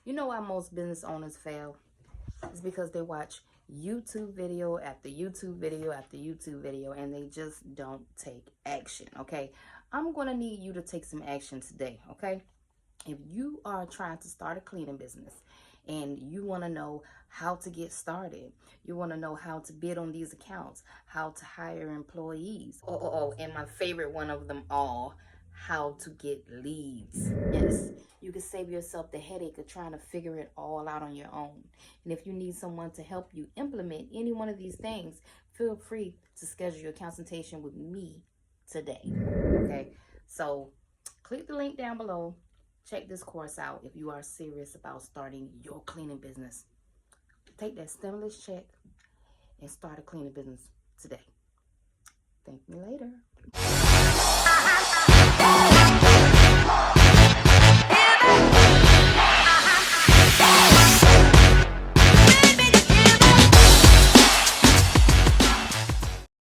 You know why most business owners fail? It's because they watch YouTube video after YouTube video after YouTube video and they just don't take action, okay? I'm going to need you to take some action today, okay? If you are trying to start a cleaning business and you want to know how to get started, you want to know how to bid on these accounts, how to hire employees, and my favorite one of them all, how to get leads. Yes, you can save yourself the headache of trying to figure it all out on your own. And if you need someone to help you implement any one of these things, feel free to schedule your consultation with me today. Okay, so click the link down below. Check this course out if you are serious about starting your cleaning business. Take that stimulus check and start a cleaning business today. Thank me later.